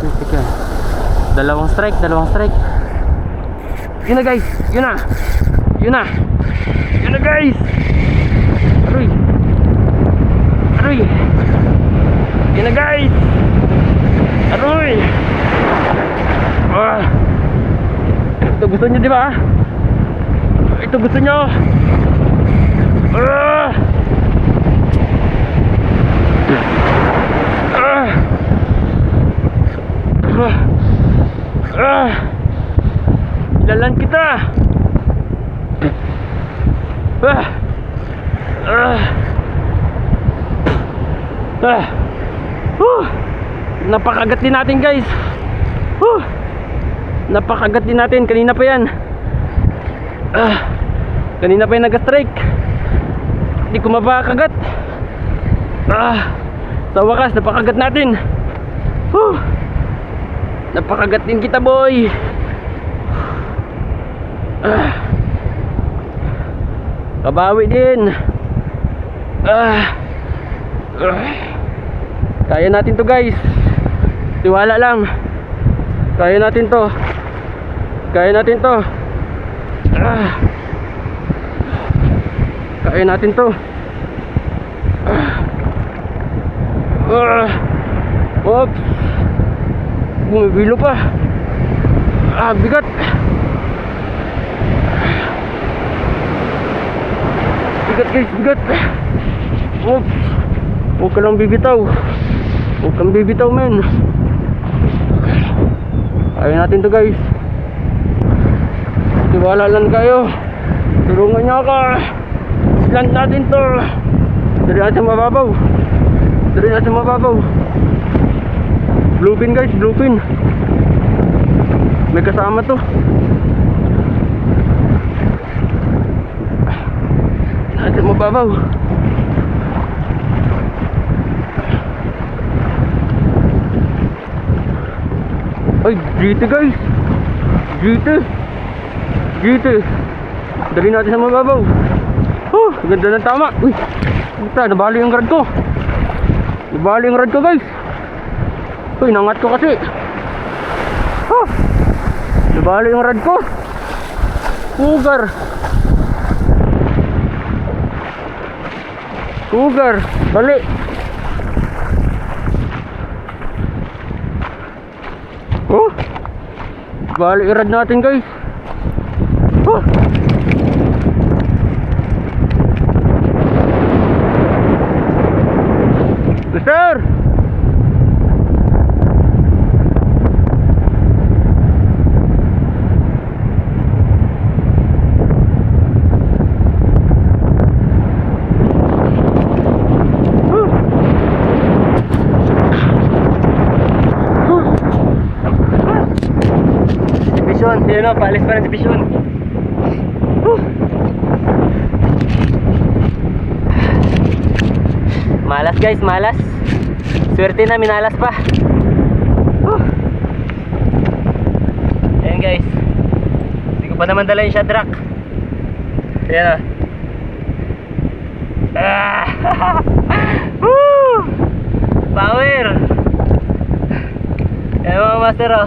Teka. Dalawang strike. Yun na guys. Yun na guys. Aroy. Yun na guys. Aroy. Ito gusto nyo, di ba? Ito gusto nyo. Ilalan kita. Napakagat din natin guys. Napakagat din natin. Kanina pa yan. Kanina pa yan nag-strike. Hindi ko mapakagat. Sa wakas napakagat natin. Napakagat din kita boy. Kabawi din. Kaya natin to guys. Tiwala lang. Kaya natin to. Kaya natin to. Oops. Bumibilo pa. Bigat. Bigat guys, bigat. Oops. Huwag ka lang bibitaw. Huwag kang bibitaw men. Kaya natin to guys. Tiwala lang kayo. Tulungan niyo ako. Island natin to. Dari natin mababaw. Bluefin guys, bluefin. May kasama to. Natin mababaw. Ay, GT guys. GT. Dali natin sa mababaw. Ganda ng tama. Uy, puta, nabali yung rad ko. Guys. Uy, nangat ko kasi. Nabali yung rad ko. Cougar. Bali. Bali yung rad natin guys. Mister! Yun o, paalis pa rin si Pishon. Malas guys, malas. Swerte na, minalas pa. Ayan guys. Hindi ko pa naman dala yung shadrack. Ayan o. Power. Ayan mga master o.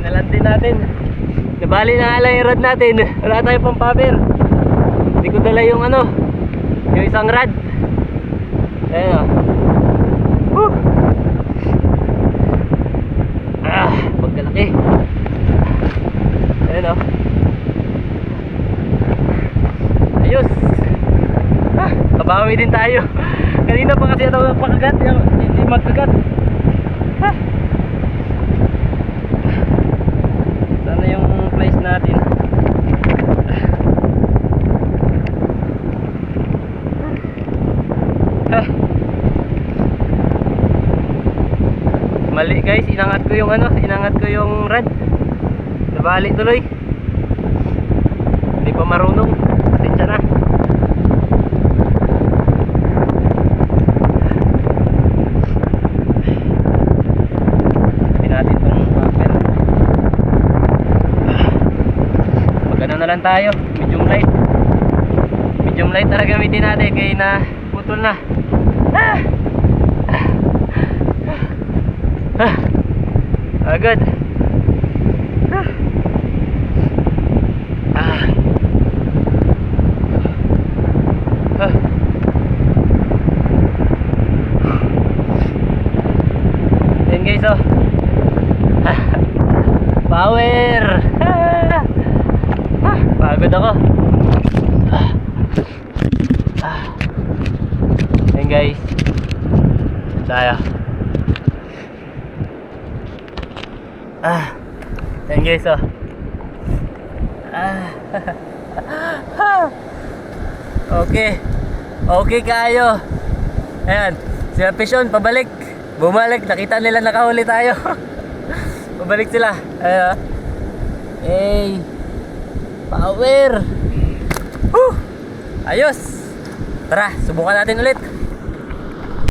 Nalantin natin. Nabali na nga lang yung rod natin. Wala tayo pang paper. Hindi ko dala yung yung isang rod. Ayan o. Pagkalaki. Ayan o. Ayos. Kabawi din tayo. Kanina pa kasi ito pakagat. Hindi magkagat. Sana yung place natin. Mali guys, inangat ko yung rod. Nabali tuloy. Hindi pa marunong. Pasensya na. Natin tong paper. Magano na lang tayo, medium light na gamitin natin kaya na putol na. Agad. Ah. Ah. Yan guys, oh. Power. Pagod ako. Yan guys. Tayo. Yan guys, oh. Okay. Okay kayo. Ayan. Sila Pishon, pabalik. Bumalik. Nakita nila nakahuli tayo. Pabalik sila. Ayan. Hey. Power. Ayos. Tara, subukan natin ulit.